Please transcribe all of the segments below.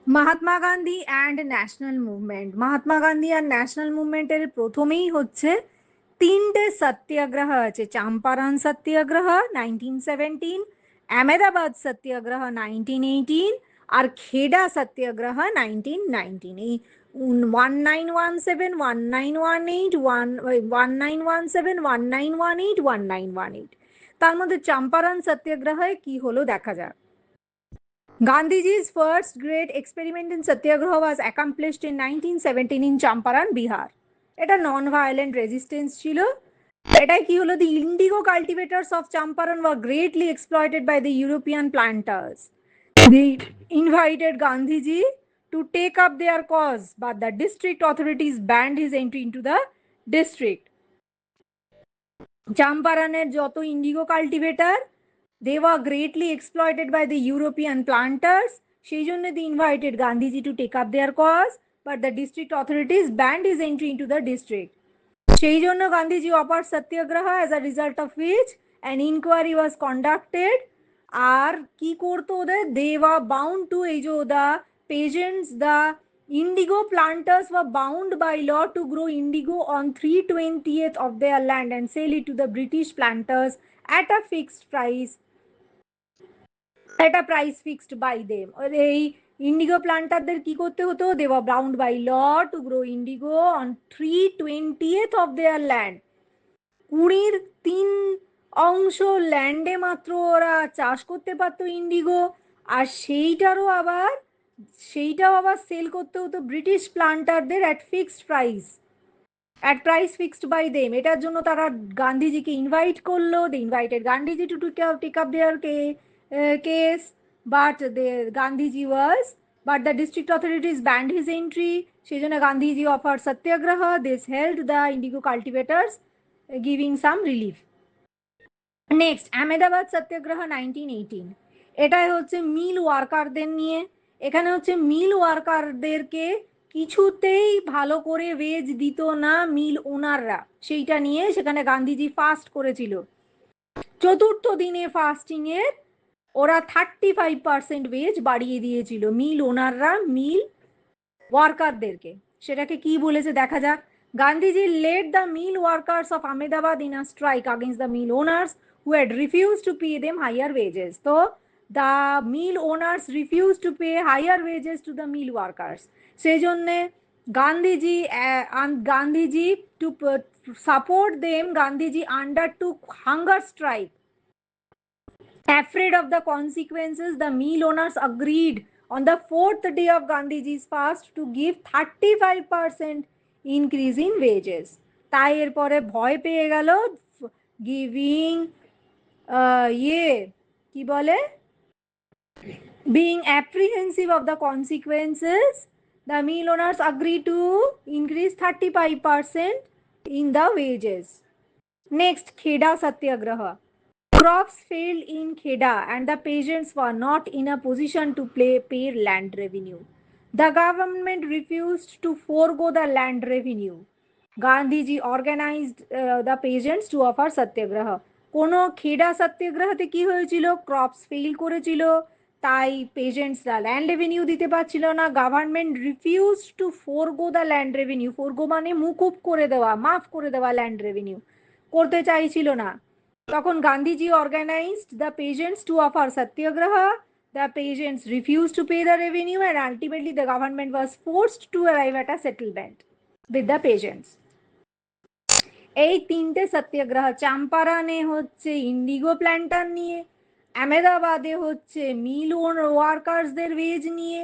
Mahatma Gandhi and national movement. Mahatma Gandhi আর national মুভমেন্টের প্রথমেই হচ্ছে তিনটে সত্যাগ্রহ আছে। চাম্পারন সত্যাগ্রহ 1917, আহমেদাবাদ সত্যাগ্রহ 1918, আর খেডা সত্যাগ্রহ 1919। এই 1917, 1918, 1917, 1918, 1918, তার মধ্যে চাম্পারন সত্যাগ্রহে কি হলো দেখা যাক। Gandhiji's first great experiment in Satyagraha was accomplished in 1917 in Champaran, Bihar. এটা নন ভায়োলেন্ট রেজিস্টেন্স ছিল। এটাই কি হলো, the indigo cultivators of Champaran were greatly exploited by the European planters. They invited Gandhiji to take up their cause, but the district authorities banned his entry into the district. চাম্পারানের যত Indigo cultivator, they were greatly exploited by the European planters. সেই জন্য they invited Gandhiji to take up their cause, but the district authorities banned his entry into the district. সেই জন্য গান্ধীজি অপার সত্যাগ্রহ, as a result of which an inquiry was conducted. আর কি করতো ওদের, they were bound to, এই যে the peasants, the indigo planters were bound by law to grow indigo on 3/20th of their land and sell it to the British planters at a fixed price, at a price fixed by them. এই Indigo প্লান্টারদের কি করতে হতো, they were bound by law to grow indigo on 3/20th of their land. 3/20 ল্যান্ডে মাত্র ওরা চাষ করতে পারতো ইন্ডিগো, আর সেইটাও আবার সেল করতে হতো ব্রিটিশ প্লান্টারদের at fixed price, at price fixed by them. এটার জন্য তারা গান্ধীজিকে ইনভাইট করলো, they invited Gandhiji to take up their case, but Gandhiji was, but the district authorities banned his entry. সেই জন্য Gandhiji offer satyagraha, this helped the indigo cultivators, giving some relief. Next Ahmedabad satyagraha 1918, এটাই হচ্ছে মিল ওয়ার্কারদের নিয়ে। এখানে হচ্ছে মিল ওয়ার্কারদেরকে কিছুতেই ভালো করে ওয়েজ দিত না মিল ওনাররা, সেইটা নিয়ে সেখানে গান্ধীজি ফাস্ট করেছিল। চতুর্থ দিনে ফাস্টিং এর ওরা 35% ওয়েজ বাড়িয়ে দিয়েছিল মিল ওনাররা মিল ওয়ার্কারদেরকে। সেটাকে কি বলেছে দেখা যাক। Gandhiji led the mill workers of Ahmedabad in a strike against the mill owners who had refused to pay them higher wages. So the mill owners refused to pay higher wages to the mill workers. সেই জন্যে Gandhiji to support them, Gandhiji undertook hunger strike. Afraid of the consequences, the mill owners agreed on the fourth day of Gandhiji's fast to give 35% increase in wages. তাই এরপরে ভয় পেয়ে গেল, giving ইয়ে কি বলে, being apprehensive of the consequences, the mill owners agreed to increase 35% in the wages. Next, Kheda Satyagraha. Crops failed in Kheda and the peasants were not in a position to pay land revenue. The government refused to forego the land revenue. Gandhiji organized the peasants to offer satyagraha. কোনো খেডা সত্যাগ্রহতে কি হয়েছিল, crops fail করেছিল, তাই পেজেন্টসরা land revenue দিতে পারছিল না। Government refuse to forgo the land revenue, forgo মানে মুকুব করে দেওয়া, মাফ করে দেওয়া ল্যান্ড রেভিনিউ করতে চাইছিল না। তখন Gandhiji organized the peasants to offer satyagraha. The peasants refused to pay the revenue and ultimately the government was forced to arrive at a settlement with the peasants. এই তিনটে সত্যাগ্রহ, চাম্পারানে হচ্ছে ইন্ডিগো প্ল্যান্টার নিয়ে, আহমেদাবাদে হচ্ছে মিল ওয়ার্কার্সদের wedge নিয়ে,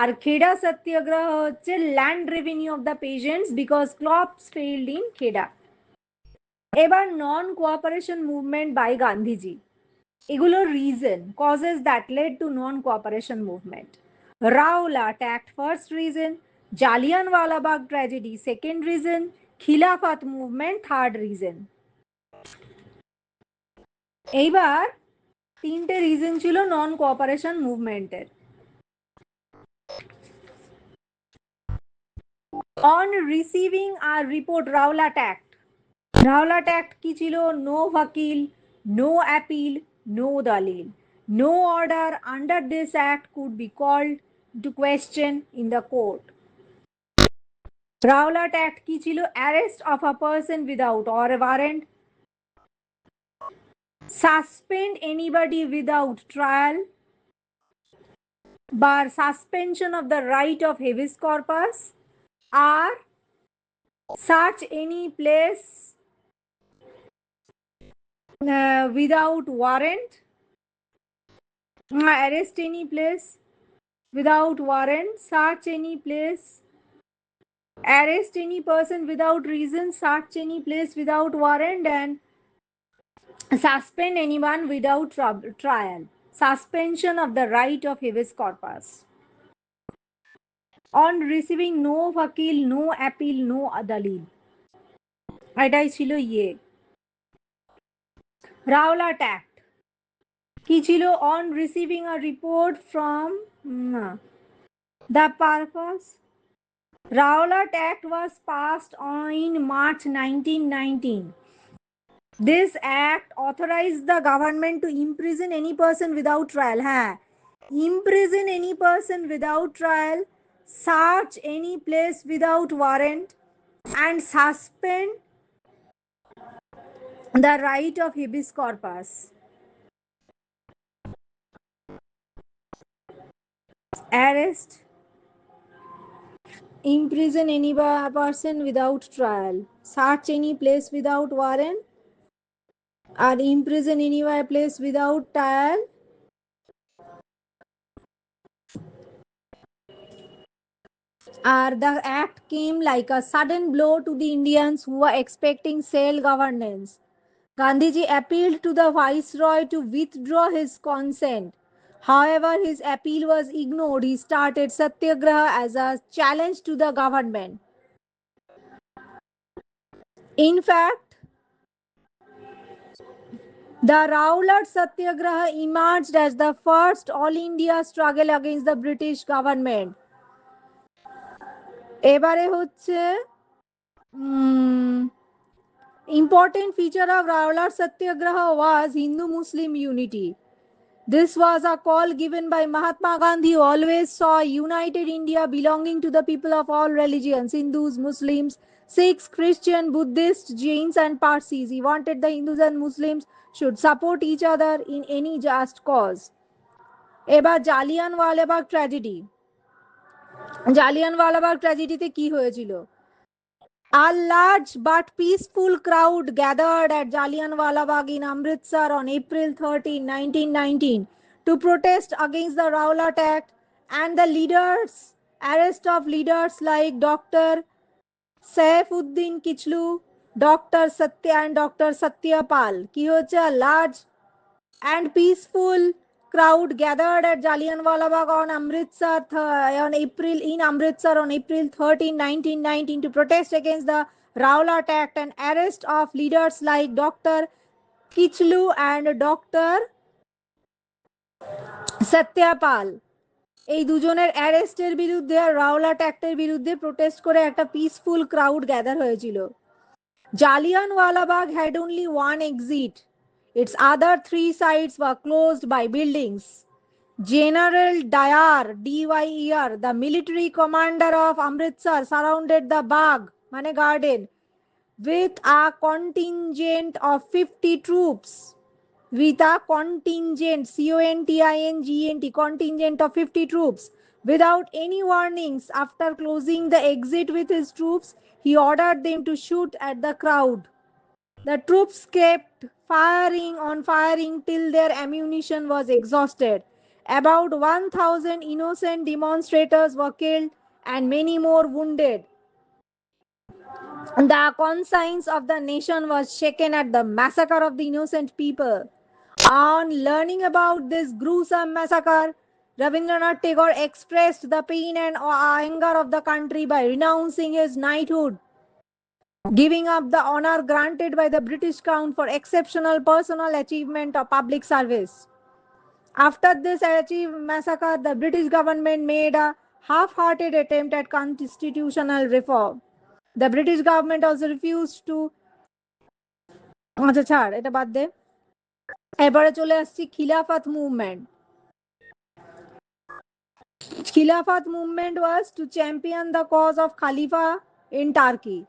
আর খেডা সত্যাগ্রহ হচ্ছে land revenue of the peasants because crops failed in খেডা। এবার নন cooperation movement by Gandhiji, এগুলোর reason, causes that lead two non cooperation movement. Rowlatt act first reason, Jallianwala Bagh tragedy second reason, খিলাফত মুভমেন্ট থার্ড রিজন। এইবার তিনটে reason ছিল non cooperation মুভমেন্টের। On receiving R report Rowlatt act, Rowlatt act কি ছিল, no ওয়াকিল, no appeal, no দলিল, no order under this act could be called to question in the court. Rowlatt Act কি ছিল? Arrest of a person without or a warrant, suspend anybody without trial, bar suspension of the right of habeas corpus, or search any place without warrant, arrest any place without warrant, search any place, arrest any person without reason, search any place without warrant, and suspend anyone without trial. Suspension of the right of habeas corpus. On receiving no vakil, no appeal, no dalil. এটাই ছিল ইয়ে Rowlatt act কি ছিল? On receiving a report from the purpose Rowlatt Act was passed in March 1919. This act authorized the government to imprison any person without trial. Imprison any person without trial, search any place without warrant, and suspend the right of habeas corpus. Arrest, imprison any person without trial, search any place without warrant, or imprison any place without trial, the act came like a sudden blow to the Indians who were expecting self-governance. Gandhiji appealed to the viceroy to withdraw his consent. However, his appeal was ignored. He started Satyagraha as a challenge to the government. In fact, the Rowlatt Satyagraha emerged as the first all-India struggle against the British government. এবারে হচ্ছে important feature of Rowlatt Satyagraha was Hindu-Muslim unity. This was a call given by Mahatma Gandhi, who always saw a united India belonging to the people of all religions, Hindus, Muslims, Sikhs, Christian, Buddhists, Jains, and Parsis. He wanted the Hindus and Muslims should support each other in any just cause. এবার Jallianwala Bagh tragedy Jallianwala Bagh ট্র্যাজেডিতে কি হয়েছিল? A large but peaceful crowd gathered at Jallianwala Bagh in Amritsar on April 13, 1919 to protest against the Rowlatt Act and the arrest of leaders like Dr. Saifuddin Kichlu, Dr. Satya and Dr. Satya Pal. কি হচ্ছে? A large and peaceful crowd gathered at Jallianwala Bagh on Amritsar on April 13, 1919 to protest against the Rowlatt Act and arrest of leaders like Dr. Kichlu and Dr. Satyapal. এই দুজনের অ্যারেস্টের বিরুদ্ধে আর Rowlatt অ্যাক্টের বিরুদ্ধে protest করে একটা peaceful crowd gather হয়েছিল। Jallianwala had only one exit. Its other three sides were closed by buildings. General Dyer, D-Y-E-R, the military commander of Amritsar, surrounded the Bagh, Mane Garden, with a contingent of 50 troops. With a contingent, C-O-N-T-I-N-G-N-T, contingent of 50 troops. Without any warnings, after closing the exit with his troops, he ordered them to shoot at the crowd. The troops kept firing till their ammunition was exhausted. About 1,000 innocent demonstrators were killed and many more wounded. The conscience of the nation was shaken at the massacre of the innocent people. On learning about this gruesome massacre, Rabindranath Tagore expressed the pain and anger of the country by renouncing his knighthood, giving up the honor granted by the British Crown for exceptional personal achievement of public service. After this massacre, the British government made a half-hearted attempt at constitutional reform. The British government also refused to আচ্ছা ছাড়, এটা বাদ দে। এবারে চলে আসছি খিলাফত movement. Khilafat movement was to champion the cause of Khalifa in Turkey.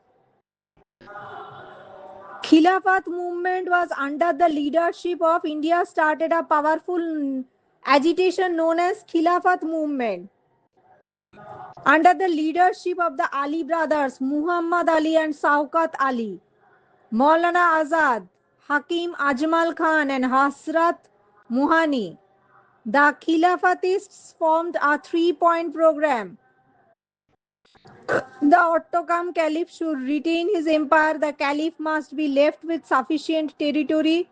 Khilafat movement was under the leadership of India started a powerful agitation known as Khilafat movement. Under the leadership of the Ali brothers, Muhammad Ali and Shaukat Ali, Maulana Azad, Hakim Ajmal Khan and Hasrat Mohani, the Khilafatists formed a three-point program. The Ottoman Caliph should retain his empire. The Caliph must be left with sufficient territory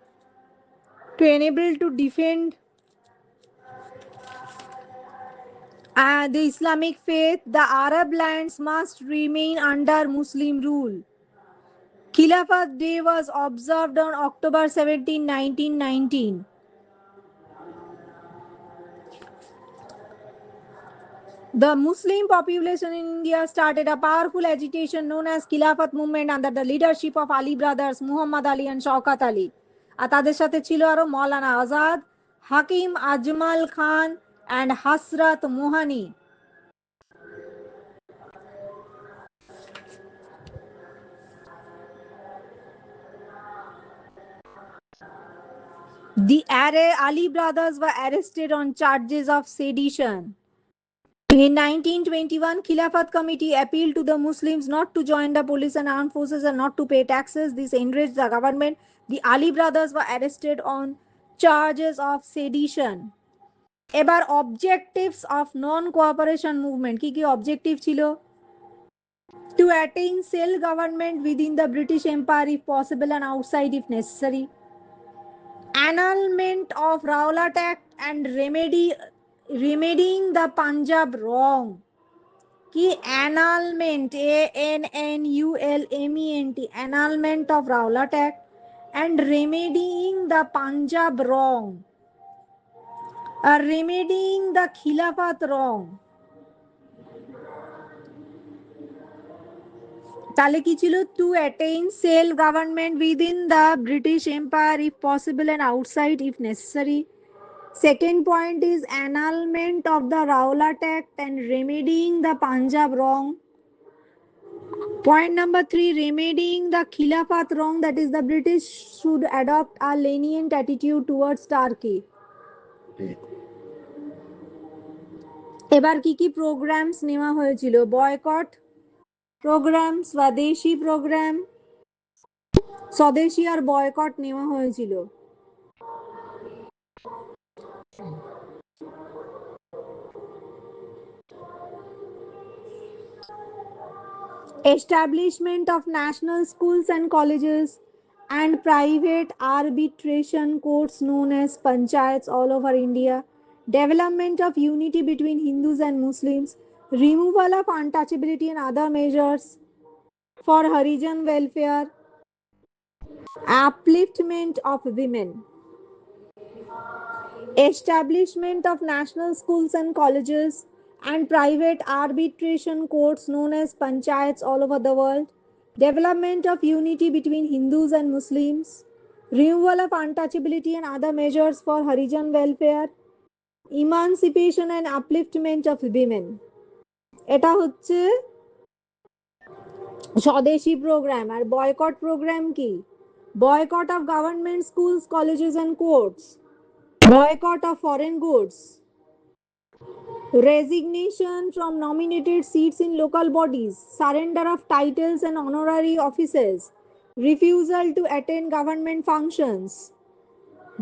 to enable to defend the Islamic faith. The Arab lands must remain under Muslim rule. Khilafat Day was observed on October 17, 1919. The Muslim population in India started a powerful agitation known as Khilafat movement under the leadership of Ali brothers, Muhammad Ali and Shaukat Ali. আর তাদের সাথে ছিল আরো মৌলানা আজাদ, হাকিম আজমাল খান and Hasrat Mohani. The Ali brothers were arrested on charges of sedition. In 1921, Khilafat Committee appealed to the Muslims not to join the police and armed forces and not to pay taxes. This enraged the government. The Ali brothers were arrested on charges of sedition. এবার objectives of non-cooperation movement কি কি objective ছিল? To attain self-government within the British Empire if possible and outside if necessary. Annulment of Rowlatt Act and remedying the Punjab wrong. কি annulment, annulment, annulment of Rowlatt Act and remedying the Punjab wrong, remedying the Khilafat wrong. তাহলে কি ছিল? To attain self government within the British Empire if possible and outside if necessary. Second point is annulment of the Rowlatt Act and remedying the Punjab wrong. Point number 3, remedying the Khilafat wrong, that is the British should adopt a lenient attitude towards Turkey. এবার কি কি programs নেওয়া হয়েছিল? Boycott programme, স্বদেশী programme, স্বদেশী আর boycott নেওয়া হয়েছিল। Establishment of national schools and colleges and private arbitration courts known as panchayats all over India. Development of unity between Hindus and Muslims. Removal of untouchability and other measures for Harijan welfare. Upliftment of women. Establishment of national schools and colleges and private arbitration courts known as panchayats all over the world. Development of unity between Hindus and Muslims. Removal of untouchability and other measures for Harijan welfare. Emancipation and upliftment of women. এটা হচ্ছে swadeshi program. আর boycott program কি? Boycott of government schools, colleges and courts, boycott of foreign goods, resignation from nominated seats in local bodies, surrender of titles and honorary offices, refusal to attend government functions,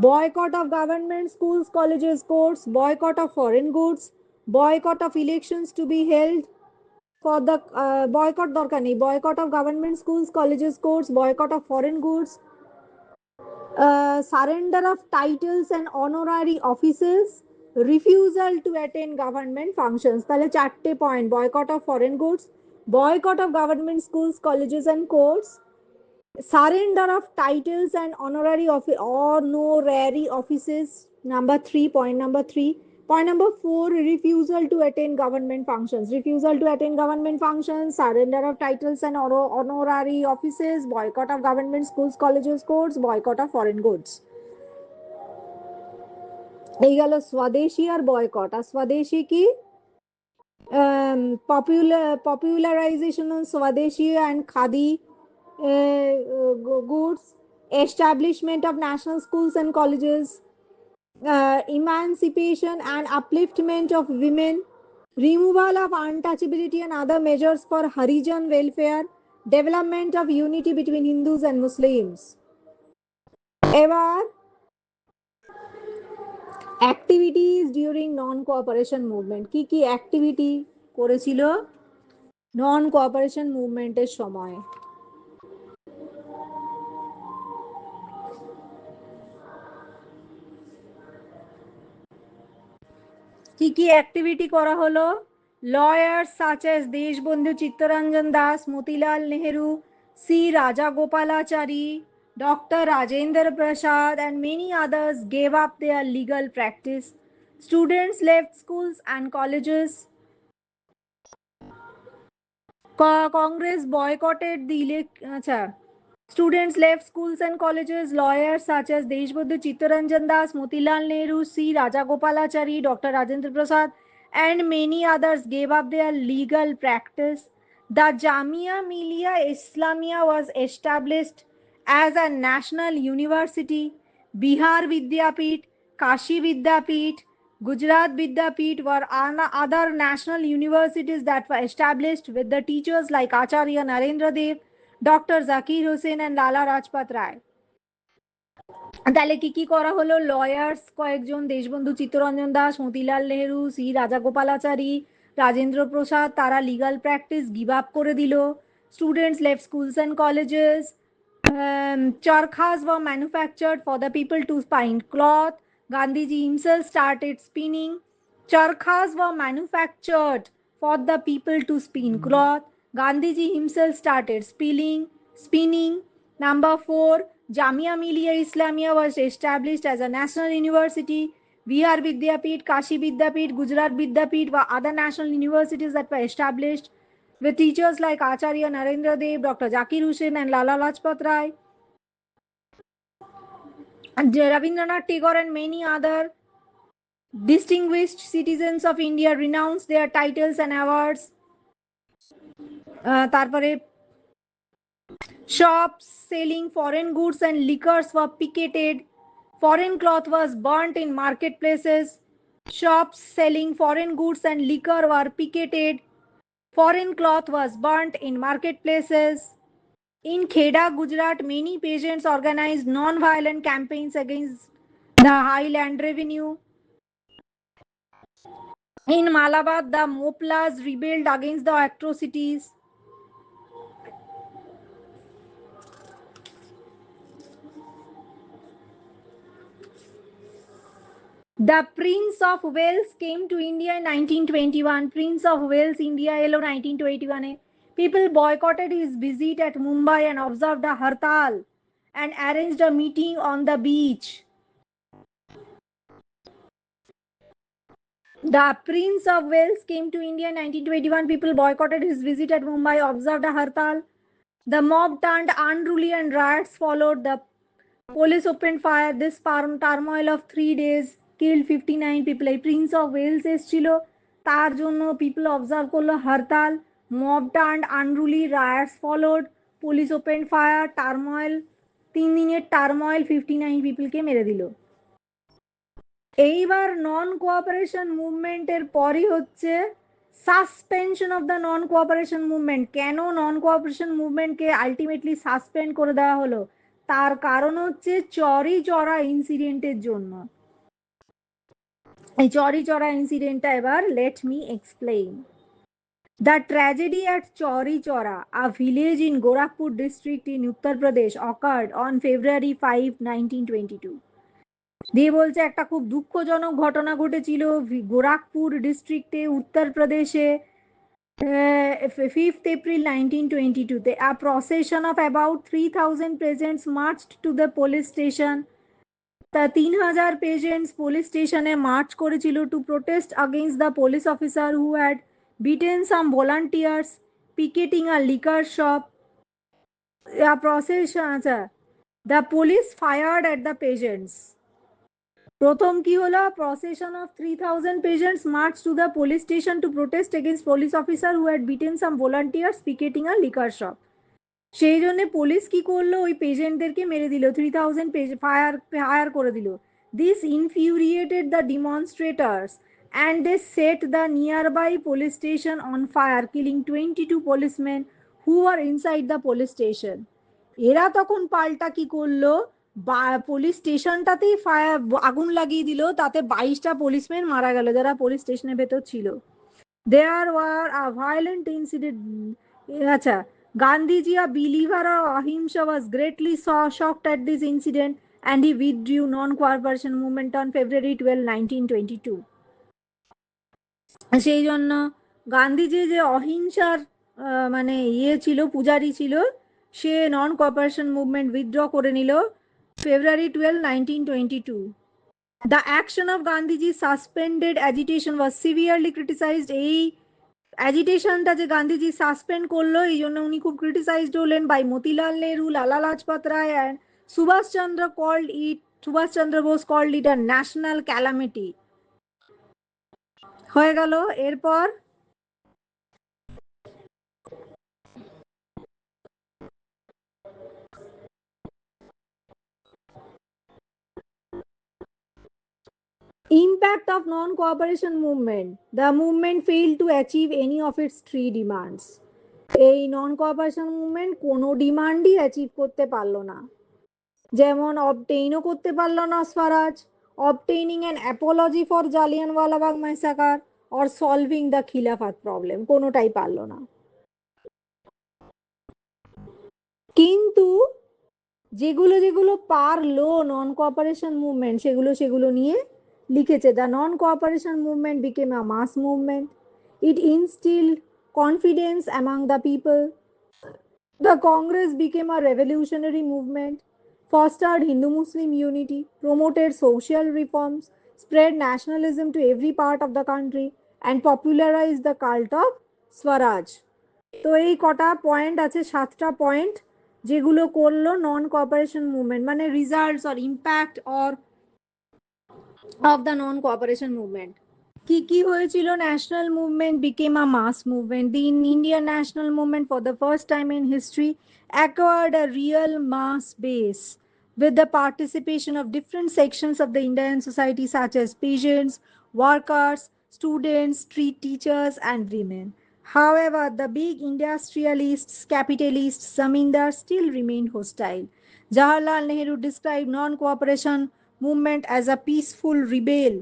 boycott of government schools, colleges, courts, boycott of foreign goods, boycott of elections to be held for the boycott দরকার নেই, boycott of government schools, colleges, courts, boycott of foreign goods, surrender of titles and honorary offices, refusal to attend government functions. তাহলে চারটে point: boycott of foreign goods, boycott of government schools, colleges and courts, surrender of titles and honorary offices. Number 3, point number 3. Point number 4, refusal to attend government functions. Refusal to attend government functions, surrender of titles and honorary offices, boycott of government schools, colleges, courts, boycott of foreign goods. এই গেল স্বদেশী আর boycott. আর স্বদেশী কি? Popularization of Swadeshi and Khadi goods, establishment of national schools and colleges, emancipation and upliftment of women, removal of untouchability and other measures for Harijan welfare, development of unity between Hindus and Muslims. এবার activities during নন cooperation movement, কি কি activity করেছিল non cooperation মুভমেন্টের সময়? কি কি activity করা হলো? Lawyers such as Deshbandhu Chittaranjan Das, Motilal Nehru, C Rajagopalachari, Dr. Rajendra Prasad, and many others gave up their legal practice. Students left schools and colleges. Congress boycotted the election. Students left schools and colleges. Lawyers such as Deshbandhu Chittaranjan Das, Motilal Nehru, C. Rajagopalachari, Dr. Rajendra Prasad, and many others gave up their legal practice. The Jamia Millia Islamia was established as a national university. Bihar Vidyapit, Kashi Vidyapit, Gujarat Vidyapeeth were other national universities that were established with the teachers like Acharya Narendra Dev, Dr. Zakir Hussain and Lala Rajpat Rai. তাহলে কি কি করা হলো? Lawyers কয়েকজন, Deshbandhu Chittaranjan Das, Motilal Nehru, C Rajagopalachari, Rajendra Prasad, তারা legal practice give up করে দিল। Students left schools and colleges. Charkhas were manufactured for the people to spin cloth. Gandhiji himself started spinning. Charkhas were manufactured for the people to spin cloth. Gandhiji himself started spinning. Number 4, Jamia Millia Islamia was established as a national university. Bihar Vidyapeeth, Kashi Vidyapeeth, Gujarat Vidyapeeth were other national universities that were established with teachers like Acharya Narendra Dev, Dr. Zakir Hussain and Lala Lajpat Rai. And Rabindranath Tagore and many other distinguished citizens of India renounced their titles and awards. তারপরে shops selling foreign goods and liquors were picketed. Foreign cloth was burnt in marketplaces. Shops selling foreign goods and liquor were picketed. Foreign cloth was burnt in marketplaces. In Kheda, Gujarat, many peasants organized non-violent campaigns against the high land revenue. In Malabar, the Moplas rebelled against the atrocities. The Prince of Wales came to India in 1921. Prince of Wales, India এলো 1921 এ. People boycotted his visit at Mumbai and observed a hartal and arranged a meeting on the beach. The Prince of Wales came to India in 1921. People boycotted his visit at Mumbai, observed a hartal. The mob turned unruly and riots followed. The police opened fire. This turmoil of 3 days killed 59 people. এই prince of Wales এসেছিল, তার জন্য people observe করলো hartal, mob turned unruly, riots followed, police open fire, turmoil, 3 দিনের turmoil 59 পিপলকে মেরে দিল। এইবার non cooperation মুভমেন্টের পরই হচ্ছে suspension of the non cooperation movement. কেন নন কোঅপারেশন মুভমেন্টকে আলটিমেটলি সাসপেন্ড করে দেওয়া হলো? তার কারণ হচ্ছে চরি চড়া ইনসিডেন্টের জন্য। এই চরি চড়া ইনসিডেন্টটা এবার let me explain. The tragedy at Chauri Chora, a village in Gorakhpur district in Uttar Pradesh, occurred on February 5, 1922. দিয়ে বলছে একটা খুব দুঃখজনক ঘটনা ঘটেছিল গোরাখপুর ডিস্ট্রিক্টে, উত্তরপ্রদেশে, 5th April 1922 তে। A procession of about 3000 peasants marched to the police station. তা 3000 peasants পুলিশ স্টেশনে মার্চ করেছিল two protest against the police officer who had beaten some volunteers picketing a liquor shop. A procession, the police fired at the peasants. প্রথম কি হলো, procession of 3000 patients march to the police station to protest against police officer who had beaten some volunteers picketing a liquor shop. সেই জন্য police কি করলো, ওই পেশেন্টদেরকে মেরে দিল, 3000 ফায়ার করে দিল। This infuriated the demonstrators and they set the nearby police station on fire, killing 22 policemen who were inside the police station. এরা তখন পাল্টা কি করলো, পুলিশ স্টেশনটাতেই ফায়ার আগুন লাগিয়ে দিল, তাতে 22টা পুলিশম্যান মারা গেল যারা পুলিশ স্টেশনের ভেতর ছিল। There were a violent incident. আচ্ছা, Gandhiji, a believer of Ahimsa, was greatly shocked at this incident and he withdrew non-cooperation movement on February 12, 1922. সেই জন্য গান্ধীজি যে অহিংসার মানে ছিল, পূজারি ছিল, সে নন কোঅপারেশন মুভমেন্ট উইথড্র করে নিল February 12, 1922. The action of Gandhiji's suspended agitation was severely criticized. এই অ্যাজিটেশনটা যে গান্ধীজি সাসপেন্ড করলো, এই জন্য উনি খুব ক্রিটিসাইজড হলেন by Motilal Nehru, Lala Lajpat Rai and Subhash Chandra Bose called it a national calamity. হয়ে গেল। এরপর impact of non-cooperation movement. The movement failed to achieve any of its three demands. এই নন কোঅপারেশন মুভমেন্ট কোনো ডিমান্ডই অ্যাচিভ করতে পারলো না। যেমন অবটেইনও করতে পারলো না স্বরাজ, obtaining an Apology for Jallianwala Bagh massacre or solving the খিলাফত প্রবলেম, কোনোটাই পারলো না। কিন্তু যেগুলো যেগুলো পারলো নন কোঅপারেশন মুভমেন্ট, সেগুলো নিয়ে লিখেছে। The non cooperation movement became a mass movement, it instilled confidence among the people, the Congress became a revolutionary movement, fostered Hindu-Muslim unity, promoted social reforms, spread nationalism to every part of the country, and popularized the cult of Swaraj. তো এই কটা point আছে, 7টা point যেগুলো করলো non cooperation movement, মানে results or impact or of the non cooperation movement. কি কি হয়েছিল? National movement became a mass movement. The Indian national movement for the first time in history acquired a real mass base with the participation of different sections of the Indian society such as peasants, workers, students, street teachers and women. However, the big industrialists, capitalists, zamindars still remained hostile. Jawaharlal Nehru described non-cooperation movement as a peaceful rebel,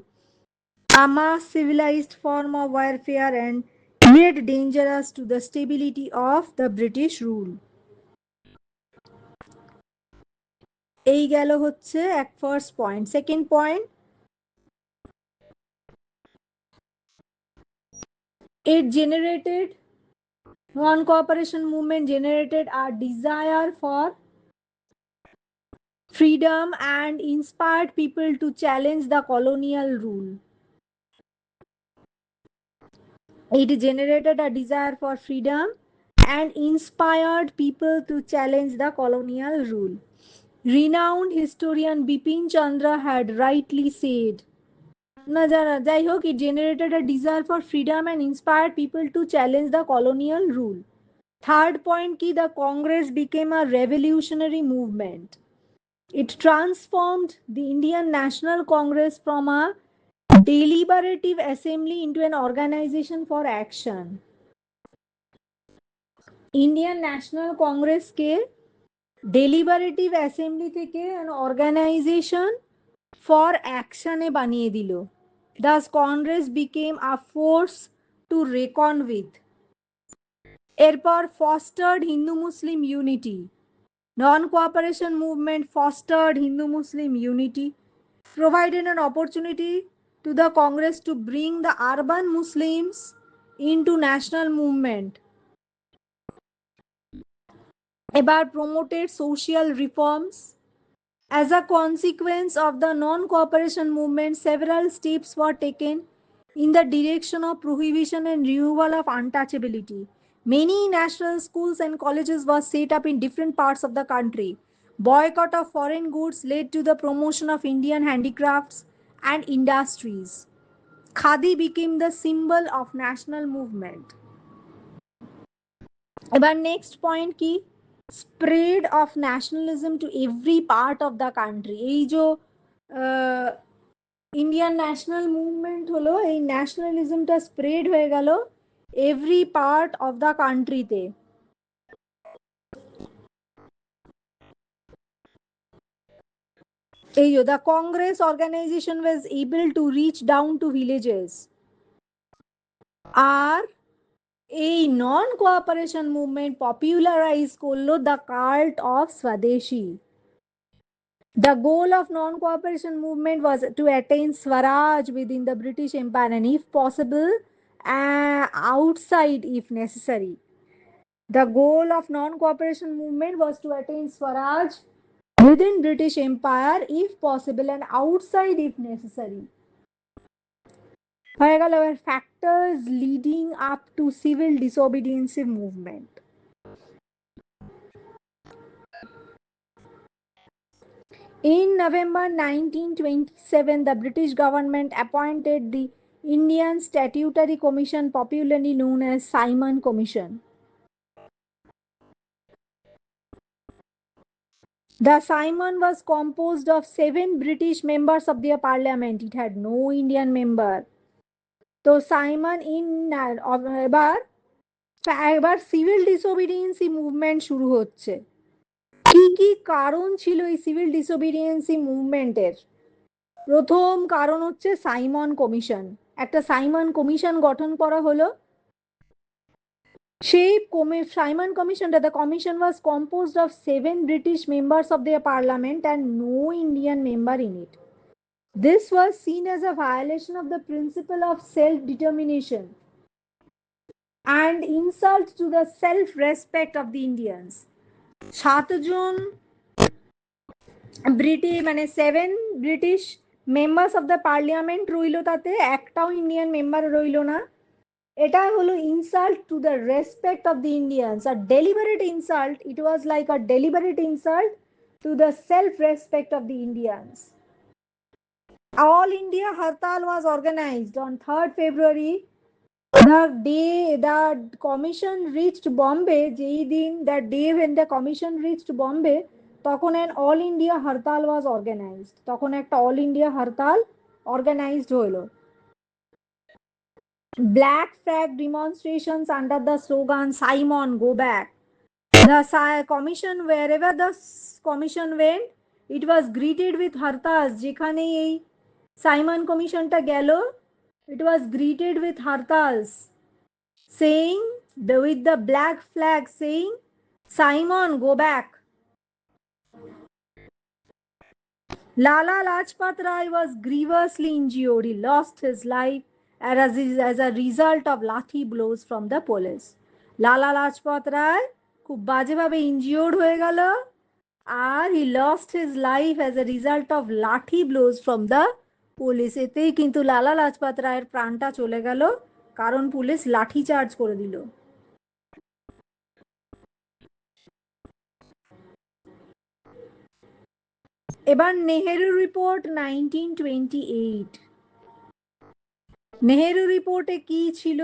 a mass civilized form of warfare and made dangerous to the stability of the British rule. এই গেল হচ্ছে এক first point. Second point, it generated, non-cooperation movement generated a desire for freedom and inspired people to challenge the colonial rule. It generated a desire for freedom and inspired people to challenge the colonial rule. Renowned historian Bipin Chandra had rightly said, না জানা যাই হোক, it generated a desire for freedom and inspired people to challenge the colonial rule. Third point ki, the Congress became a revolutionary movement. It transformed the Indian National Congress from a deliberative assembly into an organization for action. Indian National Congress ke deliberative assembly থেকে an organization for action এ বানিয়ে দিল। Thus Congress became a force to reckon with. এরপর fostered Hindu-Muslim unity. Non-cooperation movement fostered Hindu-Muslim unity, provided an opportunity to the Congress to bring the urban Muslims into national movement. এবার promoted social reforms. As a consequence of the non-cooperation movement, several steps were taken in the direction of prohibition and removal of untouchability. Many national schools and colleges were set up in different parts of the country. Boycott of foreign goods led to the promotion of Indian handicrafts and industries. Khadi became the symbol of national movement. About next point ki spread of nationalism to every part of the country. এই जो Indian national movement হলো, এই ন্যাশনালিজমটা spread হয়ে গেল every part of the কান্ট্রিতে। এই the Congress organization was able to reach down to villages. আর এই নন cooperation movement popularise করলো the cult of swadeshi. The goal of non-cooperation movement was to attain Swaraj within the British Empire and, if possible, outside if necessary. The goal of non-cooperation movement was to attain Swaraj within British Empire, if possible, and outside if necessary. হয়ে গেল factors leading up to civil disobedience movement. In November 1927, the British government appointed the Indian Statutory Commission, popularly known as Simon Commission. The Simon was composed of 7 British members of their parliament. It had no Indian member. তো Simon in এবার civil disobedience movement শুরু হচ্ছে। কি কি কারণ ছিল এই civil disobedience মুভমেন্টের? প্রথম কারণ হচ্ছে সাইমন কমিশন। একটা সাইমন কমিশন গঠন করা হলো। সেই সাইমন কমিশনটা, the commission was composed of 7 British members of their parliament and no Indian member in it. This was seen as a violation of the principle of self-determination and insult to the self-respect of the Indians. 7 জন মানে 7 British members of the parliament রইল, তাতে একটাও Indian member রইল না। এটা হলো insult to the respect of the Indians, আর deliberate insult. It was like a deliberate insult to the self respect of the Indians. All India Hartal was organized on 3rd February. The day the commission reached Bombay, যেই দিন, that day when the commission reached Bombay, তখন an all India Hartal was organized. তখন একটা all India Hartal organized হলো। Black flag demonstrations under the slogan Simon go back. The commission, wherever the commission went, it was greeted with hartals. যেখানে এই Simon কমিশনটা গেল, it was greeted with hartals saying, with the black flag saying, Simon go back. Lala Lajpat Rai was grievously injured. He lost his life as a result of lathi blows from the police. Lala Lajpat Rai খুব বাজেভাবে injured হয়ে গেল, আর he lost his life as a result of lathi blows from the police. এতেই কিন্তু লালা লাজপত রায়ের প্রাণটা চলে গেল, কারণ পুলিশ লাঠি চার্জ করে দিল। এবার নেহেরু রিপোর্ট 1928। নেহেরু রিপোর্টে কি ছিল?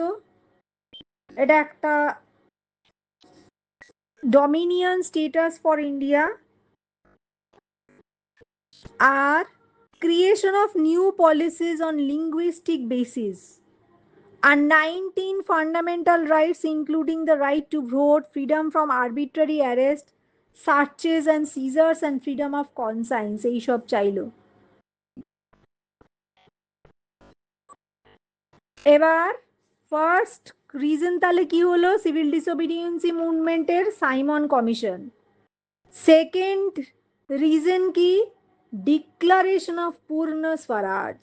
এটা একটা ডমিনিয়ন স্টেটাস ফর ইন্ডিয়া, আর creation of new policies on linguistic basis, and 19 fundamental rights including the right to vote, freedom from arbitrary arrest, searches and seizures, and freedom of conscience, এই সব চাইলো। এবার ফার্স্ট রিজন তাহলে কি হলো civil disobedience মুভমেন্টের? Simon commission. Second reason কি? Declaration of Purna Swaraj.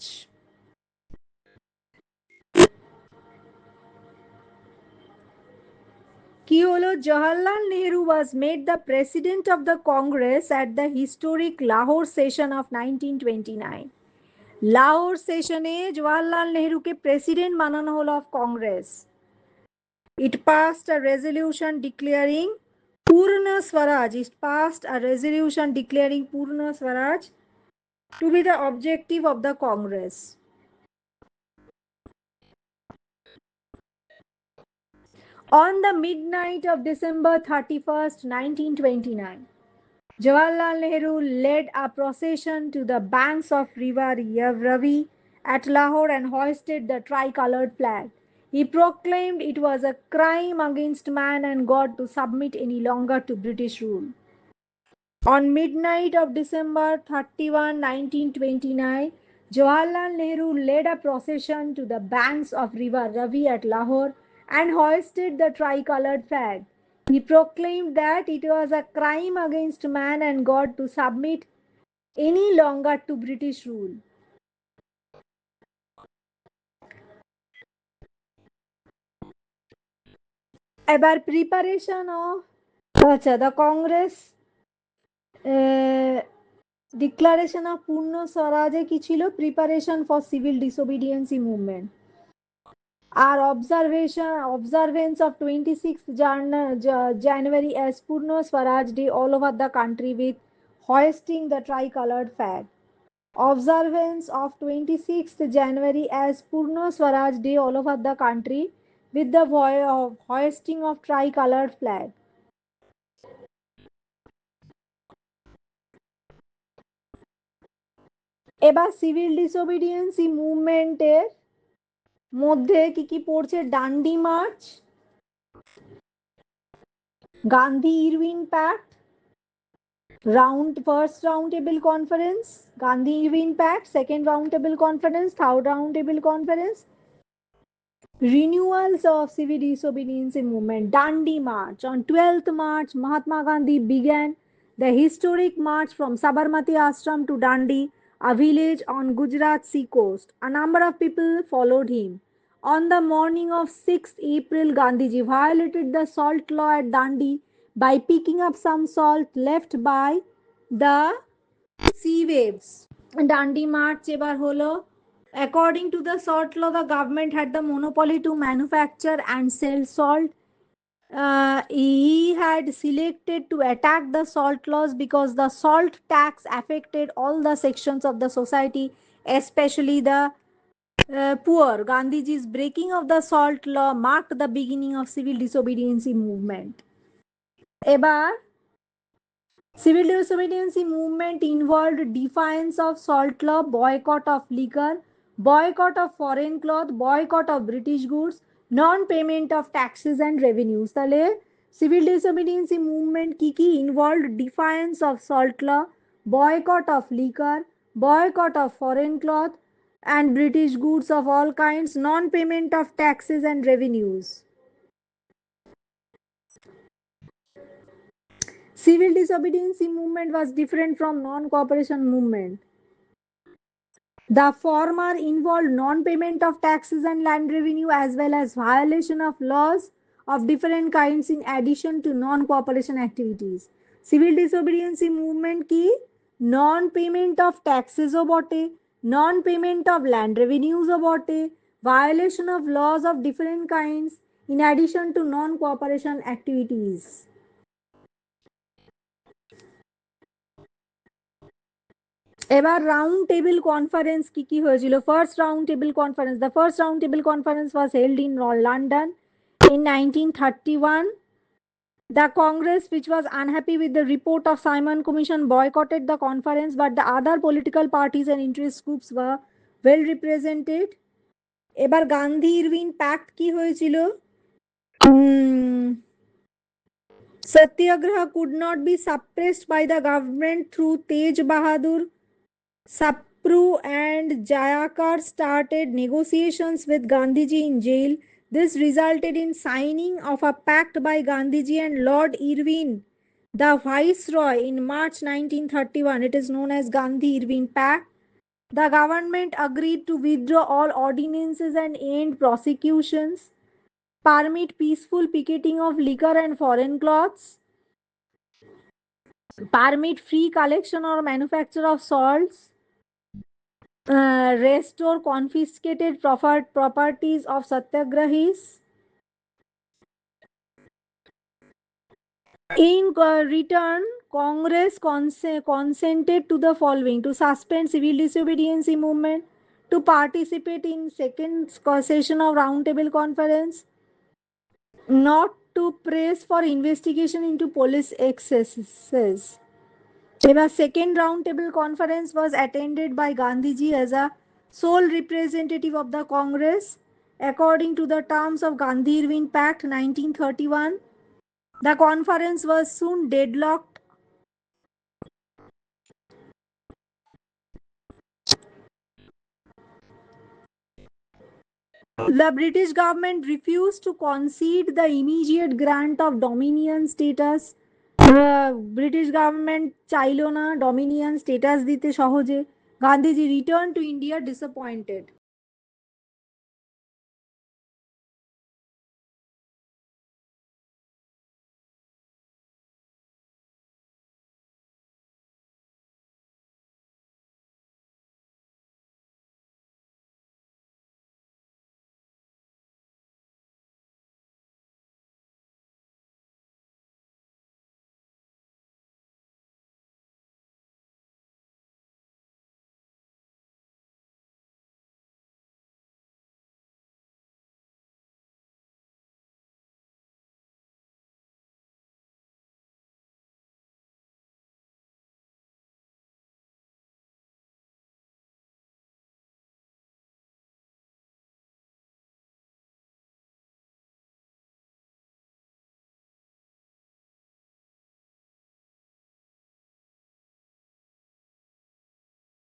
কি হলো? Jawaharlal Nehru was made the president of the Congress at the historic Lahore session of 1929. Lahore সেশনে জওয়াহরলাল নেহরুকে প্রেসিডেন্ট বানানো হলো of Congress. It passed a resolution declaring Purna Swaraj. It passed a resolution declaring Purna Swaraj to be the objective of the Congress. On the midnight of December 31st, 1929, Jawaharlal Nehru led a procession to the banks of River Ravi at Lahore and hoisted the tricolored flag. He proclaimed it was a crime against man and God to submit any longer to British rule. On midnight of December 31, 1929, Jawaharlal Nehru led a procession to the banks of River Ravi at Lahore and hoisted the tricolored flag. He proclaimed that it was a crime against man and God to submit any longer to British rule. এবার preparation of the Congress declaration of Purna স্বরাজে কি ছিল? Preparation for civil disobedience movement. আর observance of 26th January as Purna Swaraj Day all over the country with hoisting the tricolored flag. Observance of 26th January as Purna Swaraj Day all over the country with the hoisting of tricolored flag. এবার civil disobedience মুভমেন্টের মধ্যে কি কি পড়ছে? Dandi march, Gandhi Irwin pact, first round table conference, Gandhi Irwin Pact, second round table conference, third round table conference, renewals of civil disobedience movement. Dandi March. On 12th March, Mahatma Gandhi began the historic march from Sabarmati Ashram to Dandi, a village on Gujarat sea coast. A number of people followed him. On the morning of 6th April, Gandhiji violated the salt law at Dandi by picking up some salt left by the sea waves. Dandi March এবার হলো, according to the salt law, the government had the monopoly to manufacture and sell salt. He had selected to attack the salt laws because the salt tax affected all the sections of the society, especially the poor. Gandhiji's breaking of the salt law marked the beginning of civil disobedience movement. এবার civil disobedience movement involved defiance of salt law, boycott of liquor, boycott of foreign cloth, boycott of British goods, non-payment of taxes and revenues. তাহলে civil disobedience movement কি involved defiance of salt law, boycott of liquor, boycott of foreign cloth and British goods of all kinds, non-payment of taxes and revenues. Civil disobedience movement was different from non-cooperation movement. The former involved non-payment of taxes and land revenue as well as violation of laws of different kinds in addition to non-cooperation activities. Civil disobedience movement ki non-payment of taxes o bote, non-payment of land revenues o bote, violation of laws of different kinds in addition to non-cooperation activities. এবার round table conference কি কি হয়েছিল? First round table conference, the first round table conference was held in London in 1931. The Congress, which was unhappy with the report of Simon Commission, boycotted the conference, but the other political parties and interest groups were well represented. এবার Gandhi Irwin pact কি হয়েছিল? Satyagraha could not be suppressed by the government through Tej Bahadur Sapru and Jayakar started negotiations with Gandhiji in jail. This resulted in signing of a pact by Gandhiji and Lord Irwin, the Viceroy, in March 1931. It is known as Gandhi-Irwin Pact. The government agreed to withdraw all ordinances and end prosecutions, permit peaceful picketing of liquor and foreign cloths, permit free collection or manufacture of salts, restore confiscated properties of satyagrahis, In return, Congress consented to the following: to suspend civil disobedience movement, to participate in second session of Roundtable Conference, not to press for investigation into police excesses. এবার second roundtable conference was attended by Gandhiji as a sole representative of the Congress according to the terms of Gandhi-Irvine Pact 1931. The conference was soon deadlocked. The British government refused to concede the immediate grant of dominion status. British government চাইল না dominion status দিতে সহজে। Gandhiji return to India disappointed.